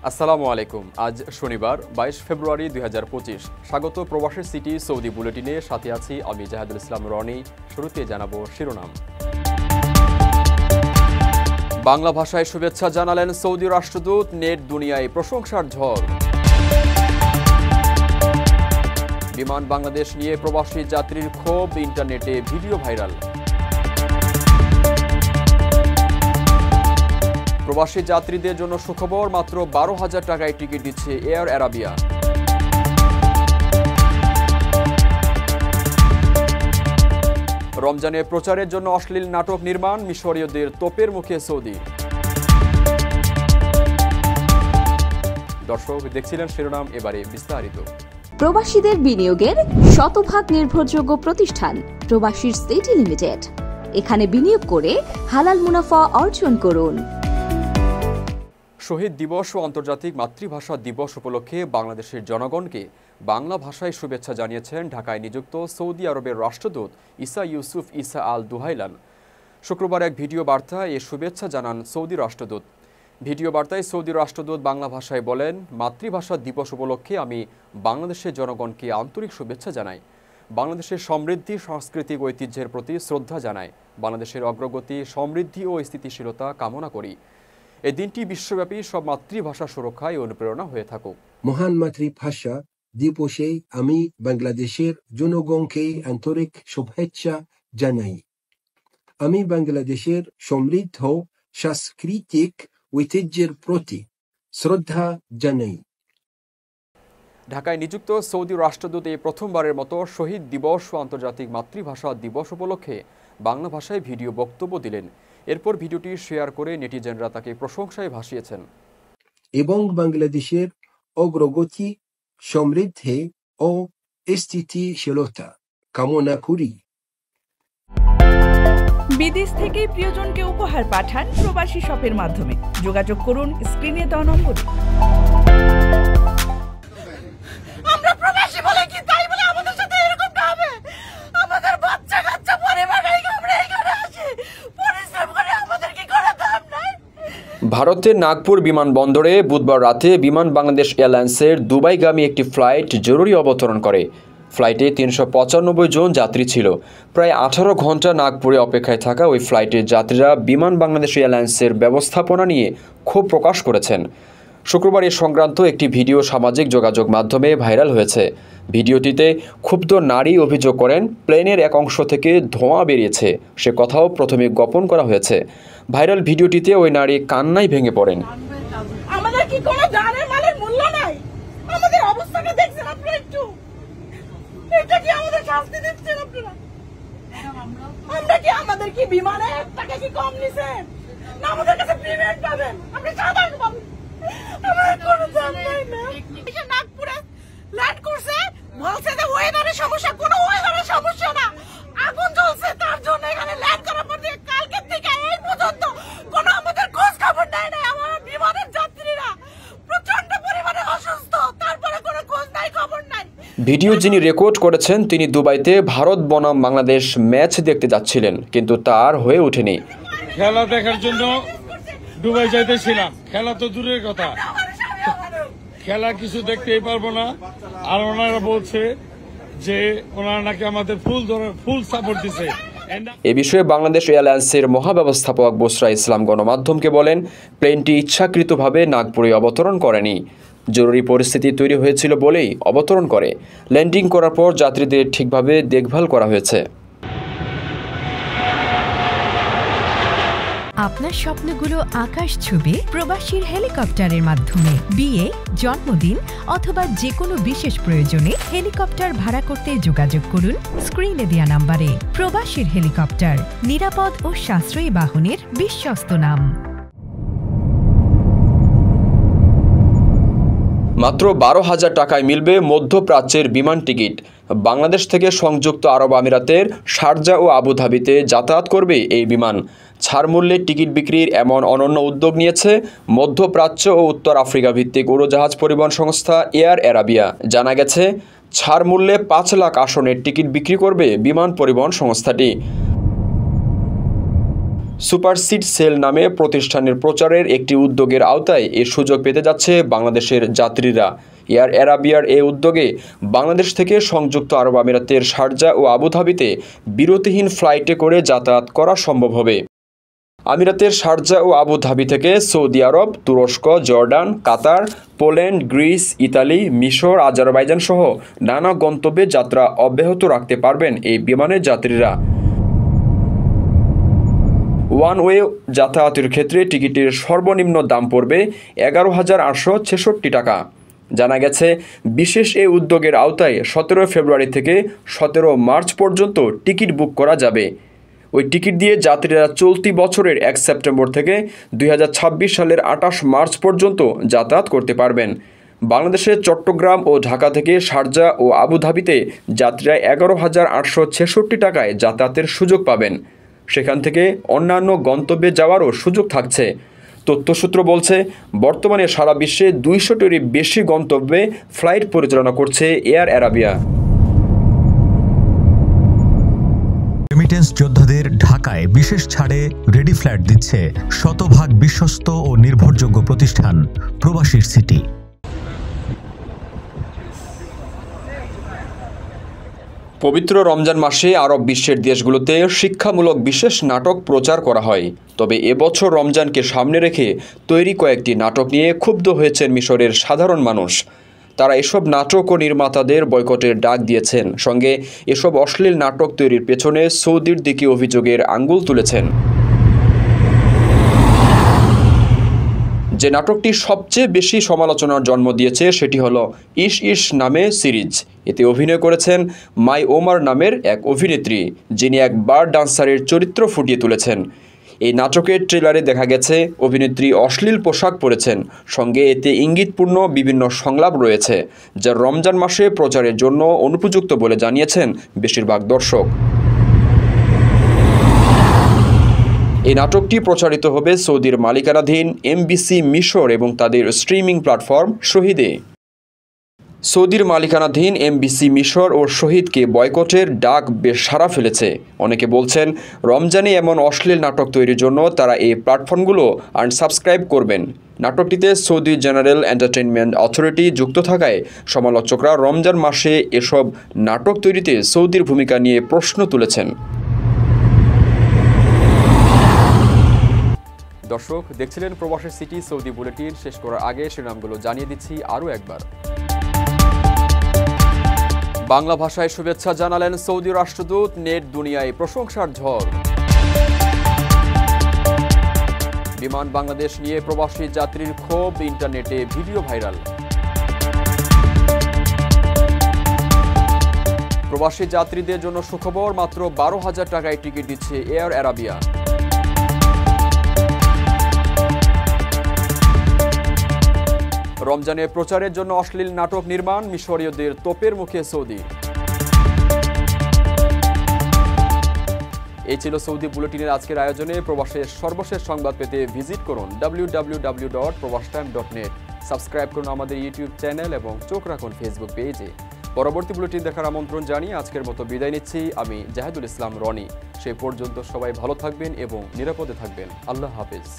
আসসালামু আলাইকুম। আজ শনিবার 22 ফেব্রুয়ারি 2025। স্বাগত প্রবাসী সিটি সৌদি বুলেটিনে, সাথে আছি আমি জাহাদুল ইসলাম রনি। শুরুতে জানাবো শিরোনাম। বাংলা ভাষায় শুভেচ্ছা জানালেন সৌদি রাষ্ট্রদূত, নেট দুনিয়ায় প্রশংসার ঝড়। বিমান বাংলাদেশ নিয়ে প্রবাসী যাত্রীর ক্ষোভ, ইন্টারনেটে ভিডিও ভাইরাল। প্রবাসী যাত্রীদের জন্য সুখবর, মাত্র 12,000 টাকায় টিকিট দিচ্ছে এয়ার আরাবিয়া। রমজানে প্রচারের জন্য অশ্লীল নাটক নির্মাণ, মিশরীয়দের তোপের মুখে সৌদি। দর্শক দেখছিলেন শিরোনাম, এবারে বিস্তারিত। প্রবাসীদের বিনিয়োগের শতভাগ নির্ভরযোগ্য প্রতিষ্ঠান প্রবাসীর সিটি লিমিটেড। এখানে বিনিয়োগ করে হালাল মুনাফা অর্জন করুন। শহীদ দিবস ও আন্তর্জাতিক মাতৃভাষা দিবস উপলক্ষে বাংলাদেশের জনগণকে বাংলা ভাষায় শুভেচ্ছা জানিয়েছেন ঢাকায় নিযুক্ত সৌদি আরবের রাষ্ট্রদূত ইসা ইউসুফ ইসা আল দুহাইলান। শুক্রবার এক ভিডিও বার্তায় এ শুভেচ্ছা জানান সৌদি রাষ্ট্রদূত। ভিডিও বার্তায় সৌদি রাষ্ট্রদূত বাংলা ভাষায় বলেন, মাতৃভাষা দিবস উপলক্ষে আমি বাংলাদেশের জনগণকে আন্তরিক শুভেচ্ছা জানাই। বাংলাদেশের সমৃদ্ধি, সাংস্কৃতিক ঐতিহ্যের প্রতি শ্রদ্ধা জানাই। বাংলাদেশের অগ্রগতি, সমৃদ্ধি ও স্থিতিশীলতা কামনা করি। এই দিনটি বিশ্বব্যাপী সব মাতৃভাষা সুরক্ষায় অনুপ্রেরণা হয়ে থাকুক। মহান মাতৃভাষা দিবসে আমি বাংলাদেশের জনগণকে আন্তরিক শুভেচ্ছা জানাই। আমি বাংলাদেশের সমৃদ্ধ সাংস্কৃতিক ঐতিহ্যের প্রতি শ্রদ্ধা জানাই। ঢাকায় নিযুক্ত সৌদি রাষ্ট্রদূত এই প্রথমবারের মতো শহীদ দিবস ও আন্তর্জাতিক মাতৃভাষা দিবস উপলক্ষে বাংলা ভাষায় ভিডিও বক্তব্য দিলেন। এরপর ভিডিওটি শেয়ার করে নেটিজেনরা তাকে প্রশংসায় ভাসিয়েছেন এবং বাংলাদেশের অগ্রগতি, সমৃদ্ধি ও স্থিতিশীলতা কামনা করি। বিদেশ থেকে প্রিয়জনকে উপহার পাঠান প্রবাসী শপের মাধ্যমে। যোগাযোগ করুন স্ক্রিনে দেওয়া নম্বরে। আমরা প্রবাসী বলে কি তাই বলে আমাদের সাথে এরকমটা হবে? আমাদের বাচ্চা কাচ্চা পরিবার আমরা এখানে আসি, পরিশ্রম করে আমাদের কি করার দাম নাই? ভারতের নাগপুর বিমানবন্দরে বুধবার রাতে বিমান বাংলাদেশ এয়ারলাইন্সের দুবাইগামী একটি ফ্লাইট জরুরি অবতরণ করে। ফ্লাইটে 395 জন যাত্রী ছিল। প্রায় 18 ঘন্টা নাগপুরে অপেক্ষায় থাকা ওই ফ্লাইটের যাত্রীরা বিমান বাংলাদেশ এয়ারলাইন্সের ব্যবস্থাপনা নিয়ে ক্ষোভ প্রকাশ করেছেন। শুক্রবার এ সংক্রান্ত একটি ভিডিও সামাজিক যোগাযোগ মাধ্যমে ভাইরাল হয়েছে। ভিডিওটিতে ক্ষুব্ধ নারী অভিযোগ করেন, প্লেনের এক অংশ থেকে ধোঁয়া বেরিয়েছে। সে কথাও প্রথমে গোপন করা হয়েছে। ভাইরাল ভিডিওটিতে ওই নারী কান্নায় ভেঙে পড়েন। আমাদের কি কোনো জানের মালের মূল্য নাই? আমাদের অবস্থাটা দেখছেন আপনারা একটু? এটা কি আমাদের শাস্তি দিচ্ছেন আপনারা? আমরা কি আমাদের কি বিমানে টাকা কি কম নিছেন? না আমাদের কাছে পেমেন্ট পাবেন? আপনি সাধারণ পাবেন। আমাদের কোনো দাম নাই না। নাগপুরে ল্যান্ড করছে, বলছে যে ওয়েদারের সমস্যা, কোনো ওয়েদারের সমস্যা না, আগুন জ্বলছে তার জন্য এখানে ল্যান্ড করার পর দিয়ে কালকে থেকে এই পর্যন্ত কোনো আমাদের খোঁজ খবর নেয় না। আমার বিমানের যাত্রীরা প্রচন্ড পরিমাণে অসুস্থ, তারপরে কোনো খোঁজ নাই, খবর নাই। ভিডিও যিনি রেকর্ড করেছেন তিনি দুবাইতে ভারত বনাম বাংলাদেশ ম্যাচ দেখতে যাচ্ছিলেন, কিন্তু তার হয়ে ওঠেনি। খেলা দেখার জন্য দুবাই যাইতেছিলাম, খেলা তো দূরের কথা, খেলা কিছু দেখতেই পারবো না। আর ওনারা বলছে যে ওনারা নাকি আমাদের ফুল সাপোর্ট দিছে। এ বিষয়ে বাংলাদেশ এয়ারলাইন্সের মহাব্যবস্থাপক বুসরা ইসলাম গণমাধ্যমকে বলেন, প্লেনটি ইচ্ছাকৃতভাবে নাগপুরে অবতরণ করেনি। জরুরি পরিস্থিতি তৈরি হয়েছিল বলেই অবতরণ করে। ল্যান্ডিং করার পর যাত্রীদের ঠিকভাবে দেখভাল করা হয়েছে। আপনার স্বপ্নগুলো আকাশ ছুবে প্রবাসীর হেলিকপ্টারের মাধ্যমে। বিয়ে, জন্মদিন অথবা যে কোনো বিশেষ প্রয়োজনে হেলিকপ্টার ভাড়া করতে যোগাযোগ করুন স্ক্রিনে দেওয়া নাম্বারে। প্রবাসীর হেলিকপ্টার, নিরাপদ ও সাশ্রয়ী বাহনের বিশ্বস্ত নাম। মাত্র 12,000 টাকায় মিলবে মধ্যপ্রাচ্যের বিমান টিকিট। বাংলাদেশ থেকে সংযুক্ত আরব আমিরাতের শারজা ও আবুধাবিতে যাতায়াত করবে এই বিমান। ছাড় মূল্যে টিকিট বিক্রির এমন অনন্য উদ্যোগ নিয়েছে মধ্যপ্রাচ্য ও উত্তর আফ্রিকা ভিত্তিক উড়োজাহাজ পরিবহন সংস্থা এয়ার আরাবিয়া। জানা গেছে, ছাড় মূল্যে 5 লাখ আসনের টিকিট বিক্রি করবে বিমান পরিবহন সংস্থাটি। সুপারসিড সেল নামে প্রতিষ্ঠানের প্রচারের একটি উদ্যোগের আওতায় এ সুযোগ পেতে যাচ্ছে বাংলাদেশের যাত্রীরা। এয়ার অ্যারাবিয়ার এই উদ্যোগে বাংলাদেশ থেকে সংযুক্ত আরব আমিরাতের শারজা ও আবুধাবিতে বিরতিহীন ফ্লাইটে করে যাতায়াত করা সম্ভব হবে। আমিরাতের শারজা ও আবুধাবি থেকে সৌদি আরব, তুরস্ক, জর্ডান, কাতার, পোল্যান্ড, গ্রিস, ইতালি, মিশর, আজারবাইজান সহ নানা গন্তব্যে যাত্রা অব্যাহত রাখতে পারবেন এই বিমানের যাত্রীরা। ওয়ান ওয়ে যাতায়াতের ক্ষেত্রে টিকিটের সর্বনিম্ন দাম পড়বে 11,866 টাকা। জানা গেছে, বিশেষ এই উদ্যোগের আওতায় 17 ফেব্রুয়ারি থেকে 17 মার্চ পর্যন্ত টিকিট বুক করা যাবে। ওই টিকিট দিয়ে যাত্রীরা চলতি বছরের 1 সেপ্টেম্বর থেকে 2026 সালের 28 মার্চ পর্যন্ত যাতায়াত করতে পারবেন। বাংলাদেশের চট্টগ্রাম ও ঢাকা থেকে শারজা ও আবুধাবিতে যাত্রীরা 11,866 টাকায় যাতায়াতের সুযোগ পাবেন। সেখান থেকে অন্যান্য গন্তব্যে যাওয়ারও সুযোগ থাকছে। তথ্যসূত্র বলছে, বর্তমানে সারা বিশ্বে 200টিরও বেশি গন্তব্যে ফ্লাইট পরিচালনা করছে এয়ার অ্যারাবিয়া। রেমিটেন্স যোদ্ধাদের ঢাকায় বিশেষ ছাড়ে রেডি ফ্ল্যাট দিচ্ছে শতভাগ বিশ্বস্ত ও নির্ভরযোগ্য প্রতিষ্ঠান প্রবাসীর সিটি। পবিত্র রমজান মাসে আরব বিশ্বের দেশগুলোতে শিক্ষামূলক বিশেষ নাটক প্রচার করা হয়। তবে এবছর রমজানকে সামনে রেখে তৈরি কয়েকটি নাটক নিয়ে ক্ষুব্ধ হয়েছেন মিশরের সাধারণ মানুষ। তারা এসব নাটক ও নির্মাতাদের বয়কটের ডাক দিয়েছেন, সঙ্গে এসব অশ্লীল নাটক তৈরির পেছনে সৌদির দিকে অভিযোগের আঙ্গুল তুলেছেন। যে নাটকটি সবচেয়ে বেশি সমালোচনার জন্ম দিয়েছে সেটি হলো ইশ ইশ নামে সিরিজ। এতে অভিনয় করেছেন মাই ওমর নামের এক অভিনেত্রী, যিনি এক বার ডান্সারের চরিত্র ফুটিয়ে তুলেছেন। এই নাটকের ট্রেলারে দেখা গেছে অভিনেত্রী অশ্লীল পোশাক পরেছেন, সঙ্গে এতে ইঙ্গিতপূর্ণ বিভিন্ন সংলাপ রয়েছে, যা রমজান মাসে প্রচারের জন্য অনুপযুক্ত বলে জানিয়েছেন বেশিরভাগ দর্শক। এই নাটকটি প্রচারিত হবে সৌদির মালিকানাধীন এমবিসি মিশর এবং তাদের স্ট্রিমিং প্ল্যাটফর্ম শহীদে। সৌদির মালিকানাধীন এমবিসি মিশর ও শহীদকে বয়কটের ডাক বেশ সাড়া ফেলেছে। অনেকে বলছেন, রমজানে এমন অশ্লীল নাটক তৈরির জন্য তারা এই প্ল্যাটফর্মগুলো আনসাবস্ক্রাইব করবেন। নাটকটিতে সৌদি জেনারেল এন্টারটেইনমেন্ট অথরিটি যুক্ত থাকায় সমালোচকরা রমজান মাসে এসব নাটক তৈরিতে সৌদির ভূমিকা নিয়ে প্রশ্ন তুলেছেন। দর্শক, দেখছিলেন প্রবাসী সিটি সৌদি বুলেটিন। শেষ করার আগে শিরোনামগুলো জানিয়ে দিচ্ছি আরও একবার। বাংলা ভাষায় শুভেচ্ছা জানালেন সৌদি রাষ্ট্রদূত, নেট দুনিয়ায় প্রশংসার ঝড়। বিমান বাংলাদেশ নিয়ে প্রবাসী যাত্রীর ক্ষোভ, ইন্টারনেটে ভিডিও ভাইরাল। প্রবাসী যাত্রীদের জন্য সুখবর, মাত্র 12,000 টাকায় টিকিট দিচ্ছে এয়ার অ্যারাবিয়া। রমজানে প্রচারের জন্য অশ্লীল নাটক নির্মাণ, মিশরীয়দের তোপের মুখে সৌদি। এই ছিল সৌদি বুলেটিনের আজকের আয়োজনে। প্রবাসের সর্বশেষ সংবাদ পেতে ভিজিট করুন www.probastime.net। সাবস্ক্রাইব করুন আমাদের ইউটিউব চ্যানেল এবং চোখ রাখুন ফেসবুক পেজে। পরবর্তী বুলেটিন দেখার আমন্ত্রণ জানিয়ে আজকের মতো বিদায় নিচ্ছি আমি জাহেদুল ইসলাম রনি। সেই পর্যন্ত সবাই ভালো থাকবেন এবং নিরাপদে থাকবেন। আল্লাহ হাফেজ।